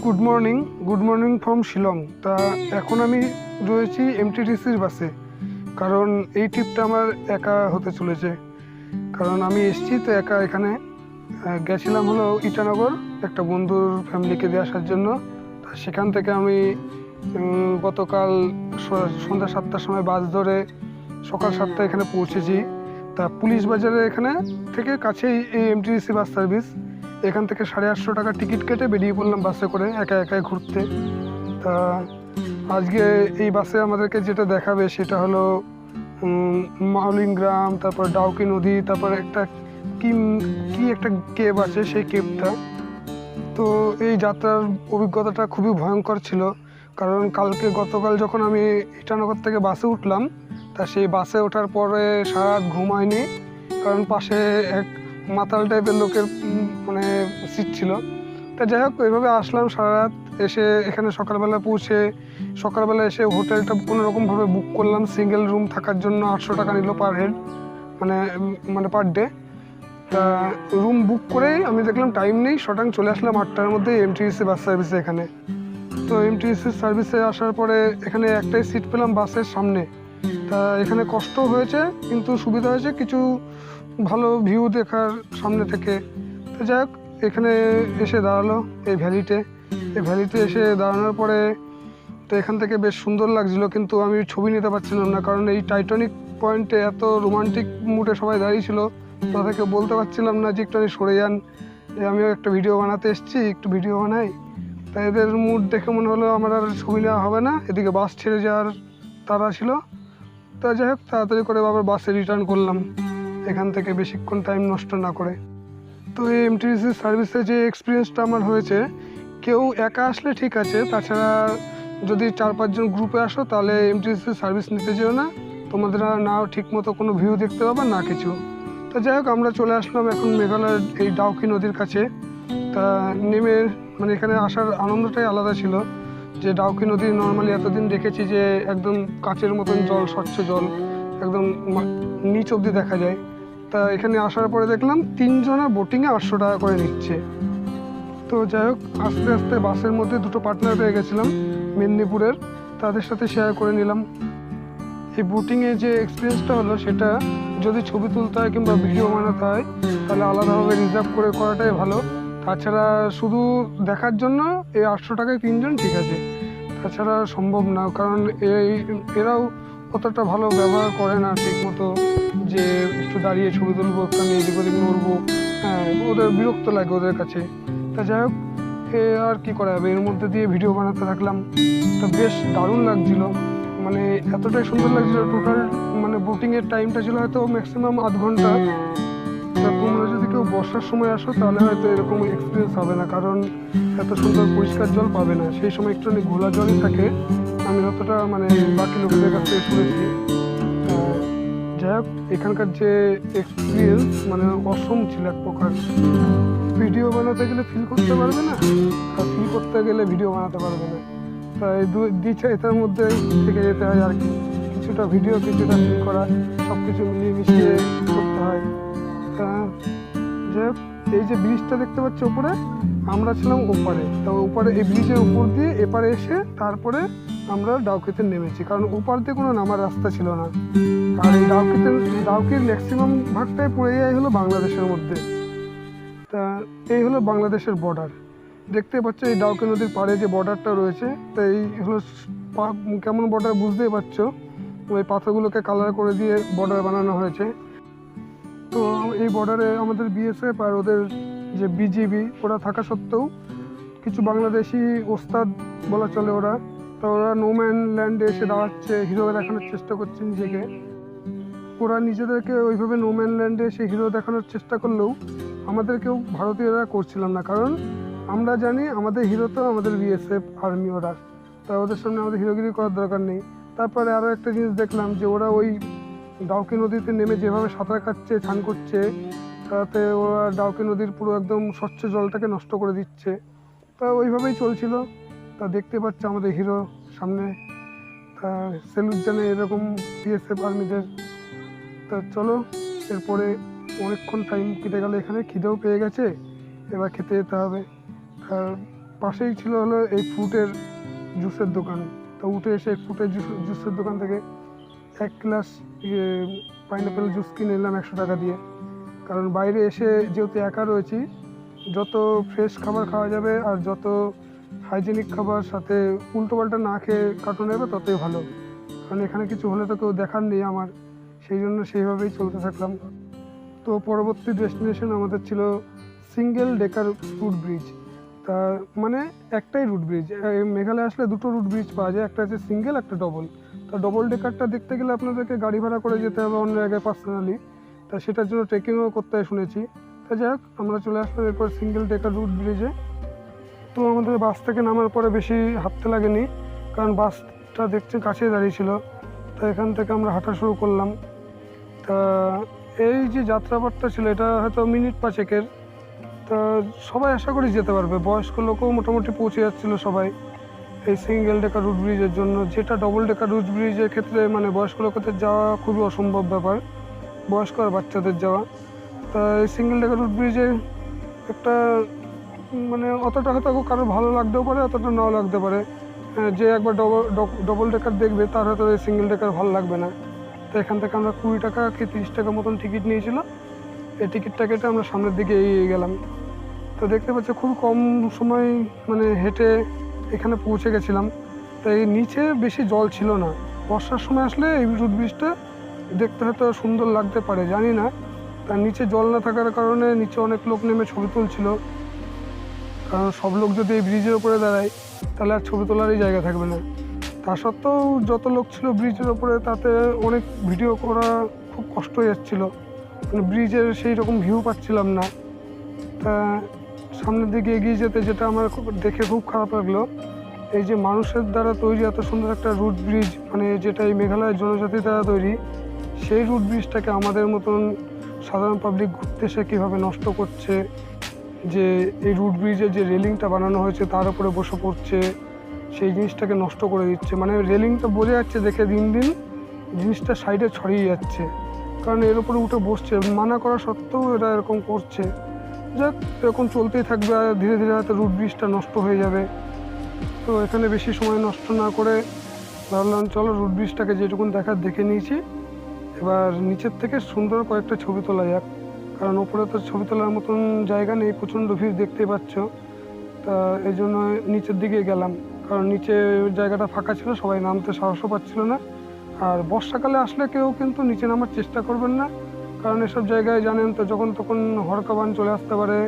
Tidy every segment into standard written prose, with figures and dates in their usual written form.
Good morning from Shillong. তা এখন আমি রয়েছি এমটিডিসির বাসে, কারণ এই ট্রিপটা আমার একা হতে চলেছে। কারণ আমি এসেছি তো একা এখানে। গেছিলাম হলো ইটানগর একটা বন্ধুর ফ্যামিলিকে দিয়ে আসার জন্য। তা সেখান থেকে আমি গতকাল সন্ধ্যা 7টার সময় বাস ধরে সকাল 7টায় এখানে পৌঁছেছি। তা পুলিশ বাজারে এখানে থেকে কাছেই এই এমটিডিসি বাস সার্ভিস। এখান থেকে 850 টাকা টিকিট কেটে বেরিয়ে পড়লাম বাসে করে একা একাই ঘুরতে। তা আজকে এই বাসে আমাদেরকে যেটা দেখাবে সেটা হলো মাউলিন গ্রাম, তারপর ডাউকি নদী, তারপর একটা কি একটা কেভ আছে, সেই কেভটা। তো এই যাত্রার অভিজ্ঞতাটা খুবই ভয়ঙ্কর ছিল, কারণ গতকাল যখন আমি ইটানগর থেকে বাসে উঠলাম, তা সেই বাসে ওঠার পরে সারা রাত ঘুম হয়নি, কারণ পাশে এক মাতাল টাইপের লোকের মানে সিট ছিল। তা যাই হোক, এইভাবে আসলাম সারা রাত। এসে এখানে সকালবেলা এসে হোটেলটা কোনো রকমভাবে বুক করলাম। সিঙ্গেল রুম থাকার জন্য 800 টাকা নিল পার হেড, মানে পার ডে। তা রুম বুক করেই আমি দেখলাম টাইম নেই, শটাং চলে আসলাম 8টার মধ্যে এমটিডিসি বাস সার্ভিসে এখানে। তো এমটিডিসি সার্ভিসে আসার পরে এখানে একটাই সিট পেলাম বাসের সামনে। তা এখানে কষ্ট হয়েছে, কিন্তু সুবিধা হয়েছে, কিছু ভালো ভিউ দেখার সামনে থেকে। তো যাই হোক, এখানে এসে দাঁড়ালো এই ভ্যালিতে এসে দাঁড়ানোর পরে তো এখান থেকে বেশ সুন্দর লাগছিলো, কিন্তু আমি ছবি নিতে পারছিলাম না, কারণ এই টাইটানিক পয়েন্টে এত রোমান্টিক মুডে সবাই দাঁড়িয়েছিল। তাদেরকে বলতে পারছিলাম না যে একটু সরে যান, আমিও একটা ভিডিও বানাতে এসেছি, একটু ভিডিও বানাই। তাই এদের মুড দেখে মনে হলো আমার আর ছবি নেওয়া হবে না, এদিকে বাস ছেড়ে যাওয়ার তাড়া ছিল। তা যাই হোক, তাড়াতাড়ি করে আবার বাসে রিটার্ন করলাম এখান থেকে, বেশিক্ষণ টাইম নষ্ট না করে। তো এই এমটিডিসি সার্ভিসে যে এক্সপিরিয়েন্সটা আমার হয়েছে, কেউ একা আসলে ঠিক আছে, তাছাড়া যদি 4-5 জন গ্রুপে আসো তাহলে এমটিডিসি সার্ভিস নিতে যেও না, তোমাদের না ঠিক মতো কোনো ভিউ দেখতে পাবে না কিছু। তো যাই হোক, আমরা চলে আসলাম এখন মেঘালয়ের এই ডাউকি নদীর কাছে। তা নেমে এখানে আসার আনন্দটাই আলাদা ছিল, যে ডাউকি নদী নর্মালি এতদিন দেখেছি যে একদম কাচের মতন জল, স্বচ্ছ জল, একদম নিচ অবধি দেখা যায়। তা এখানে আসার পরে দেখলাম 3 জনের বোটিংয়ে 800 টাকা করে নিচ্ছে। তো যাই হোক, আস্তে আস্তে বাসের মধ্যে 2টো পার্টনার পেয়ে গেছিলাম মেদিনীপুরের, তাদের সাথে শেয়ার করে নিলাম। এই বোটিংয়ে যে এক্সপিরিয়েন্সটা হলো, সেটা যদি ছবি তুলতে হয় কিংবা ভিডিও বানাতে হয় তাহলে আলাদাভাবে রিজার্ভ করে করাটাই ভালো। তাছাড়া শুধু দেখার জন্য এই 800 টাকায় 3 জন ঠিক আছে, তাছাড়া সম্ভব না, কারণ এরাও অতটা ভালো ব্যবহার করে না ঠিক মতো, যে একটু দাঁড়িয়ে ছবি তুলবো, একটু আমি এদিক ওদিক নড়বো। হ্যাঁ, ওদের বিরক্ত লাগে ওদের কাছে। তা যাই হোক, আর কি করা যাবে, এর মধ্যে দিয়ে ভিডিও বানাতে থাকলাম। তো বেশ দারুণ লাগছিল, এতটাই সুন্দর লাগছিল। টোটাল বোটিংয়ের টাইমটা ছিল হয়তো ম্যাক্সিমাম আধ ঘন্টা। তা তোমরা যদি কেউ বর্ষার সময় আসো তাহলে হয়তো এরকম এক্সপিরিয়েন্স হবে না, কারণ এত সুন্দর পরিষ্কার জল পাবে না, সেই সময় একটু ঘোলা জলই থাকে। আমি যতটা বাকি লোকেদের কাছ থেকে শুনেছি। যাই হোক, এখানকার যে এক্সপিরিয়েন্স অসম ছিল এক প্রকার। ভিডিও বানাতে গেলে ফিল করতে পারবে না, আর ফিল করতে গেলে ভিডিও বানাতে পারবে না। তাই দ্বিচারিতার মধ্যে থেকে যেতে হয় আর কি, কিছুটা ভিডিও কিছুটা ফিল করা, সব কিছু মিলিয়ে মিশিয়ে করতে হয়। তা যাই হোক, এই যে ব্রিজটা দেখতে পাচ্ছি ওপরে, আমরা ছিলাম ওপারে। তা ওপারে এই ব্রিজের উপর দিয়ে এপারে এসে তারপরে আমরা ডাউকিতে নেমেছি, কারণ ওপার দিয়ে কোনো নামার রাস্তা ছিল না। আর এই ডাউকির ম্যাক্সিমাম ভাগটাই পড়ে যায় হলো বাংলাদেশের মধ্যে। তা এই হলো বাংলাদেশের বর্ডার, দেখতে পাচ্ছ এই ডাউকি নদীর পাড়ে যে বর্ডারটা রয়েছে। তো এই হলো কেমন বর্ডার বুঝতেই পারছো, ওই পাথরগুলোকে কালার করে দিয়ে বর্ডার বানানো হয়েছে। তো এই বর্ডারে আমাদের বিএসএফ আর ওদের যে বিজিবি ওরা থাকা সত্ত্বেও কিছু বাংলাদেশি ওস্তাদ বলা চলে ওরা, তো ওরা নোম্যান ল্যান্ডে এসে দাঁড়াচ্ছে, হিরো দেখানোর চেষ্টা করছে নিজেকে। ওরা নিজেদেরকে ওইভাবে নোম্যান ল্যান্ডে এসে হিরো দেখানোর চেষ্টা করলেও আমাদেরকেও ভারতীয়রা করছিলাম না, কারণ আমরা জানি আমাদের হিরো তো আমাদের বিএসএফ আর্মি, ওরা। তা ওদের সামনে আমাদের হিরোগিরি করার দরকার নেই। তারপরে আরও একটা জিনিস দেখলাম, যে ওরা ওই ডাউকি নদীতে নেমে যেভাবে সাঁতার কাটছে, স্নান করছে, তাতে ওরা ডাউকি নদীর পুরো একদম স্বচ্ছ জলটাকে নষ্ট করে দিচ্ছে। তা ওইভাবেই চলছিল। তা দেখতে পাচ্ছে আমাদের হিরো সামনে, তা সেলুট জানে এরকম বিএসএফ আর্মিদের। তা চলো, এরপরে অনেকক্ষণ টাইম কেটে গেল, এখানে খিদেও পেয়ে গেছে, এবার খেতে যেতে হবে। আর পাশেই ছিল হলো এই ফ্রুটের জুসের দোকান। তো উঠে এসে ফ্রুটের জুসের দোকান থেকে 1 গ্লাস পাইনাপেল জুস কিনে নিলাম 100 টাকা দিয়ে। কারণ বাইরে এসে যেহেতু একা রয়েছি, যত ফ্রেশ খাবার খাওয়া যাবে আর যত হাইজেনিক খাবার সাথে উল্টোপাল্টা না খেয়ে কাটানো যাবে ততই ভালো। কারণ এখানে কিছু হলে তো কেউ দেখার নেই আমার, সেই জন্য সেইভাবেই চলতে থাকলাম। তো পরবর্তী ডেস্টিনেশন আমাদের ছিল সিঙ্গেল ডেকার রুট ব্রিজ। তা মানে একটাই রুট ব্রিজ, মেঘালয় আসলে দুটো রুট ব্রিজ পাওয়া যায়, একটা আছে সিঙ্গেল, একটা ডবল। তা ডবল ডেকারটা দেখতে গেলে আপনাদেরকে গাড়ি ভাড়া করে যেতে হবে অন্য জায়গায় পার্সোনালি, তা সেটার জন্য ট্রেকিংও করতে হয় শুনেছি। তা যাই হোক, আমরা চলে আসলাম এরপর সিঙ্গেল ডেকার রুট ব্রিজে। তো আমাদের বাস থেকে নামার পরে বেশি হাঁটতে লাগেনি, কারণ বাসটা দেখছি কাছে দাঁড়িয়ে ছিল। তা এখান থেকে আমরা হাঁটা শুরু করলাম। তা এই যে যাত্রাপথটা ছিল এটা হয়তো মিনিট 5-এর। তা সবাই আশা করি যেতে পারবে, বয়স্ক লোকও মোটামুটি পৌঁছে যাচ্ছিলো সবাই এই সিঙ্গেল ডেকার রুট ব্রিজের জন্য। যেটা ডবল ডেকার রুট ব্রিজের ক্ষেত্রে মানে বয়স্ক লোকেদের যাওয়া খুবই অসম্ভব ব্যাপার, বয়স্ক আর বাচ্চাদের যাওয়া। তা এই সিঙ্গেল ডেকার রুট ব্রিজে একটা মানে অতটা হয়তো কারো ভালো লাগতেও পারে, অতটা নাও লাগতে পারে। যে একবার ডবল ডেকার দেখবে তার হয়তো এই সিঙ্গেল ডেকার ভালো লাগবে না। তো এখান থেকে আমরা 20 টাকা কি 30 টাকা মতন টিকিট নিয়েছিল। এই টিকিটটা কেটে আমরা সামনের দিকে এগিয়ে গেলাম। তো দেখতে পাচ্ছি খুব কম সময় মানে হেঁটে এখানে পৌঁছে গেছিলাম। তাই নিচে বেশি জল ছিল না। বর্ষার সময় আসলে এই রুট ব্রিজটা দেখতে হয়তো সুন্দর লাগতে পারে, জানি না। তার নিচে জল না থাকার কারণে নিচে অনেক লোক নেমে ছবি তুলছিল, কারণ সব লোক যদি এই ব্রিজের ওপরে দাঁড়ায় তাহলে আর ছবি তোলারই জায়গা থাকবে না। তা সত্ত্বেও যত লোক ছিল ব্রিজের ওপরে তাতে অনেক ভিডিও করা খুব কষ্ট হয়ে যাচ্ছিলো, মানে ব্রিজের সেই রকম ভিউ পাচ্ছিলাম না। তা সামনের দিকে এগিয়ে যেতে যেটা আমার দেখে খুব খারাপ লাগলো, এই যে মানুষের দ্বারা তৈরি এত সুন্দর একটা রুট ব্রিজ, মানে যেটা এই মেঘালয়ের জনজাতি দ্বারা তৈরি, সেই রুট ব্রিজটাকে আমাদের মতন সাধারণ পাবলিক ঘুরতে এসে কীভাবে নষ্ট করছে। যে এই রুট ব্রিজের যে রেলিংটা বানানো হয়েছে তার উপরে বসে পড়ছে, সেই জিনিসটাকে নষ্ট করে দিচ্ছে। মানে রেলিংটা বোঝা যাচ্ছে দেখে দিন দিন জিনিসটা সাইডে ছড়িয়ে যাচ্ছে, কারণ এর উপরে উঠে বসছে, মানা করা সত্ত্বেও এরা এরকম করছে। যাক, এরকম চলতেই থাকবে আর ধীরে ধীরে হয়তো রুট ব্রিজটা নষ্ট হয়ে যাবে। তো এখানে বেশি সময় নষ্ট না করে ভাবলাম চলো রুট ব্রিজটাকে যেটুকুন দেখার দেখে নিয়েছি, এবার নিচের থেকে সুন্দর কয়েকটা ছবি তোলা যাক। কারণ ওপরে তো ছবি তোলার মতন জায়গা নেই, প্রচণ্ড ভিড় দেখতেই পাচ্ছ। তা এই জন্য নিচের দিকে গেলাম, কারণ নিচে জায়গাটা ফাঁকা ছিল, সবাই নামতে সাহসও পাচ্ছিল না। আর বর্ষাকালে আসলে কেউ কিন্তু নিচে নামার চেষ্টা করবেন না, কারণ এসব জায়গায় জানেন তো যখন তখন হরকাবান চলে আসতে পারে।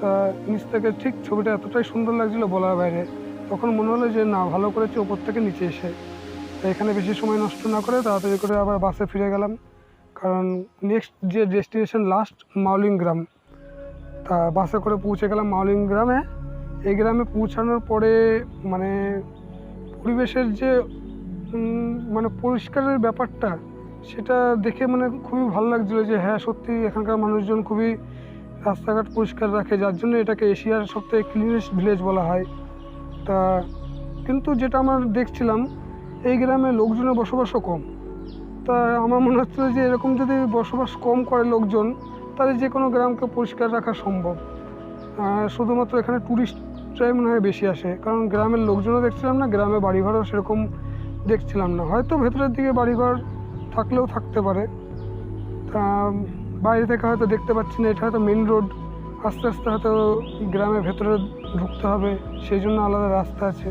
তা নিচ থেকে ঠিক ছবিটা এতটাই সুন্দর লাগছিল বলার বাইরে, তখন মনে হলো যে না, ভালো করেছে ওপর থেকে নিচে এসে। তা এখানে বেশি সময় নষ্ট না করে তাড়াতাড়ি করে আবার বাসে ফিরে গেলাম, কারণ নেক্সট যে ডেস্টিনেশন লাস্ট মাওলিং গ্রাম। তা বাসে করে পৌঁছে গেলাম মাওলিং গ্রামে। এই গ্রামে পৌঁছানোর পরে মানে পরিবেশের যে মানে পরিষ্কারের ব্যাপারটা, সেটা দেখে মানে খুবই ভালো লাগছিলো যে হ্যাঁ সত্যি এখানকার মানুষজন খুবই রাস্তাঘাট পরিষ্কার রাখে, যার জন্য এটাকে এশিয়ার সবথেকে ক্লিনেস্ট ভিলেজ বলা হয়। তা কিন্তু যেটা আমার দেখছিলাম, এই গ্রামে লোকজনের বসবাসও কম। তা আমার মনে হচ্ছিলো যে এরকম যদি বসবাস কম করে লোকজন, তাহলে যে কোনো গ্রামকে পরিষ্কার রাখা সম্ভব। শুধুমাত্র এখানে ট্যুরিস্টরাই মনে হয় বেশি আসে, কারণ গ্রামের লোকজনও দেখছিলাম না, গ্রামে বাড়িঘরও সেরকম দেখছিলাম না। হয়তো ভেতরের দিকে বাড়িঘর থাকলেও থাকতে পারে, তা বাইরে থেকে হয়তো দেখতে পাচ্ছি না। এটা হয়তো মেন রোড, আস্তে আস্তে হয়তো গ্রামের ভেতরে ঢুকতে হবে, সেই জন্য আলাদা রাস্তা আছে।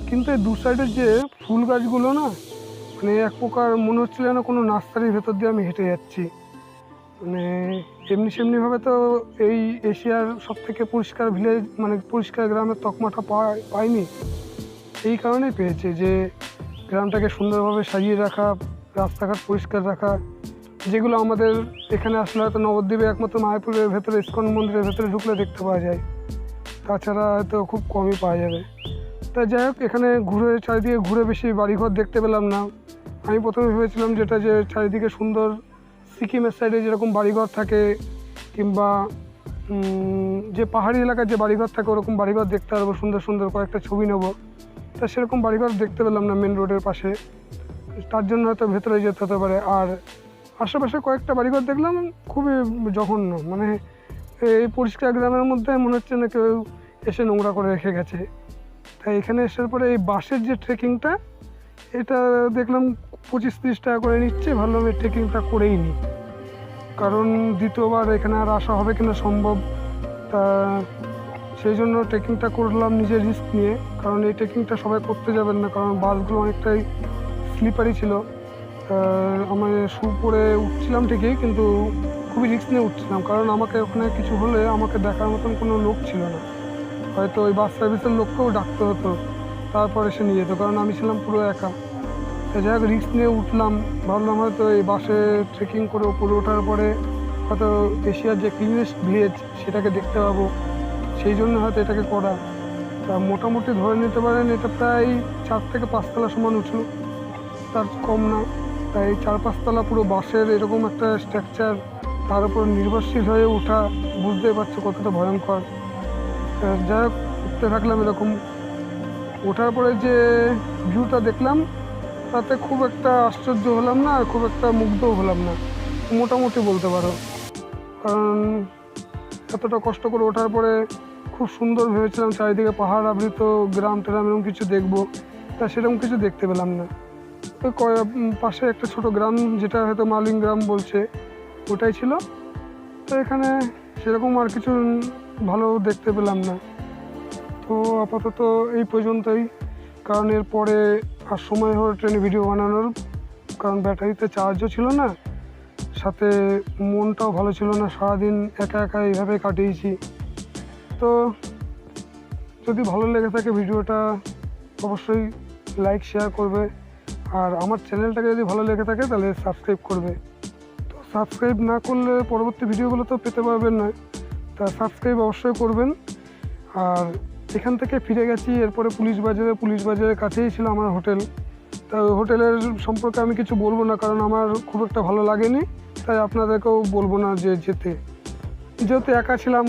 কিন্তু এই দু সাইডের যে ফুল গাছগুলো না, মানে এক প্রকার মনে হচ্ছিল না কোনো নার্সারির ভেতর দিয়ে আমি হেঁটে যাচ্ছি। মানে এমনি সেমনিভাবে তো এই এশিয়ার সবথেকে পরিষ্কার ভিলেজ মানে পরিষ্কার গ্রামের তকমাটা পাইনি, এই কারণেই পেয়েছে যে গ্রামটাকে সুন্দরভাবে সাজিয়ে রাখা, রাস্তাঘাট পরিষ্কার রাখা, যেগুলো আমাদের এখানে আসলে হয়তো নবদ্বীপে একমাত্র মায়াপুরের ভেতরে ইস্কন মন্দিরের ভেতরে ঢুকলে দেখতে পাওয়া যায়, তাছাড়া হয়তো খুব কমই পাওয়া যাবে। তা যাই হোক, এখানে চারিদিকে ঘুরে বেশি বাড়িঘর দেখতে পেলাম না। আমি প্রথমে ভেবেছিলাম যেটা যে চারিদিকে সুন্দর সিকিমের সাইডে যেরকম বাড়িঘর থাকে, কিংবা যে পাহাড়ি এলাকায় যে বাড়িঘর থাকে ওরকম বাড়িঘর দেখতে পারবো, সুন্দর সুন্দর কয়েকটা ছবি নেব। তা সেরকম বাড়িঘর দেখতে পেলাম না মেন রোডের পাশে, তার জন্য হয়তো ভেতরে যেতে হতে পারে। আর আশেপাশে কয়েকটা বাড়িঘর দেখলাম খুবই জঘন্য, মানে এই পরিষ্কার গ্রামের মধ্যে মনে হচ্ছে না কেউ এসে নোংরা করে রেখে গেছে। তাই এখানে আসার পরে এই বাসের যে ট্রেকিংটা, এটা দেখলাম 25-30 টাকা করে নিচ্ছে। ভাবলাম এই ট্রেকিংটা করেই নিই, কারণ দ্বিতীয়বার এখানে আর আসা হবে কিনা সম্ভব। তা সেই জন্য ট্রেকিংটা করলাম নিজের রিস্ক নিয়ে, কারণ এই ট্রেকিংটা সবাই করতে যাবেন না, কারণ বাসগুলো অনেকটাই স্লিপারি ছিল। আমার শু পরে উঠছিলাম ঠিকই, কিন্তু খুবই রিস্ক নিয়ে উঠছিলাম, কারণ আমাকে ওখানে কিছু হলে আমাকে দেখার মতন কোনো লোক ছিল না। হয়তো ওই বাস সার্ভিসের লোককেও ডাকতে হতো, তারপর এসে নিয়ে যেত, কারণ আমি ছিলাম পুরো একা। যাই হোক, রিস্ক নিয়ে উঠলাম। ভাবলাম হয়তো এই বাসে ট্রেকিং করে উপরে ওঠার পরে হয়তো এশিয়ার যে ক্লিনেস্ট ভিলেজ সেটাকে দেখতে পাবো, সেই জন্য হয়তো এটাকে করা। তা মোটামুটি ধরে নিতে পারেন এটা প্রায় 4 থেকে 5 তলা সমান উঁচু, তার কম না। তাই 4-5 তলা পুরো বাসের এরকম একটা স্ট্রাকচার, তার উপর নির্ভরশীল হয়ে ওঠা, বুঝতেই পারছো কতটা ভয়ঙ্কর। যাই হোক, উঠতে থাকলাম এরকম। ওঠার পরে যে ভিউটা দেখলাম, তাতে খুব একটা আশ্চর্য হলাম না, আর খুব একটা মুগ্ধও হলাম না, মোটামুটি বলতে পারো। কারণ এতটা কষ্ট করে ওঠার পরে খুব সুন্দর ভেবেছিলাম চারিদিকে পাহাড় আবৃত গ্রাম ট্রাম এরকম কিছু দেখবো, তা সেরকম কিছু দেখতে পেলাম না। ওই পাশে একটা ছোট গ্রাম, যেটা হয়তো মালিং গ্রাম বলছে, ওটাই ছিল। তো এখানে সেরকম আর কিছু ভালো দেখতে পেলাম না। তো আপাতত এই পর্যন্তই, কারণ এরপরে আর সময় হলো ট্রেনে ভিডিও বানানোর, কারণ ব্যাটারিতে চার্জও ছিল না, সাথে মনটাও ভালো ছিল না, সারাদিন একা একা এইভাবে কাটিয়েছি। তো যদি ভালো লেগে থাকে ভিডিওটা অবশ্যই লাইক শেয়ার করবে, আর আমার চ্যানেলটাকে যদি ভালো লেগে থাকে তাহলে সাবস্ক্রাইব করবে। তো সাবস্ক্রাইব না করলে পরবর্তী ভিডিওগুলো তো পেতে পারবেন না, তা সাবস্ক্রাইব অবশ্যই করবেন। আর এখান থেকে ফিরে গেছি, এরপরে পুলিশ বাজারের কাছেই ছিল আমার হোটেল। তা ওই হোটেলের সম্পর্কে আমি কিছু বলবো না, কারণ আমার খুব একটা ভালো লাগেনি, তাই আপনাদেরকেও বলবো না যে যেতে। যেহেতু একা ছিলাম,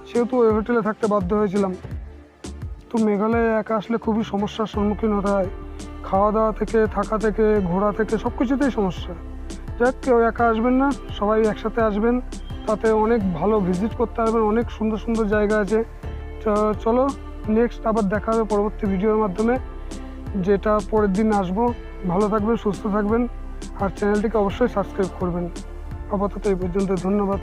সেহেতু ওই হোটেলে থাকতে বাধ্য হয়েছিলাম। তো মেঘালয়ে একা আসলে খুবই সমস্যার সম্মুখীন হতে হয়, খাওয়া দাওয়া থেকে, থাকা থেকে, ঘোরা থেকে, সব কিছুতেই সমস্যা। যাক, কেউ একা আসবেন না, সবাই একসাথে আসবেন, তাতে অনেক ভালো ভিজিট করতে পারবেন, অনেক সুন্দর সুন্দর জায়গা আছে। চলো, নেক্সট আবার দেখা হবে পরবর্তী ভিডিওর মাধ্যমে, যেটা পরের দিন আসবো। ভালো থাকবেন, সুস্থ থাকবেন, আর চ্যানেলটিকে অবশ্যই সাবস্ক্রাইব করবেন। আপাতত এই পর্যন্ত, ধন্যবাদ।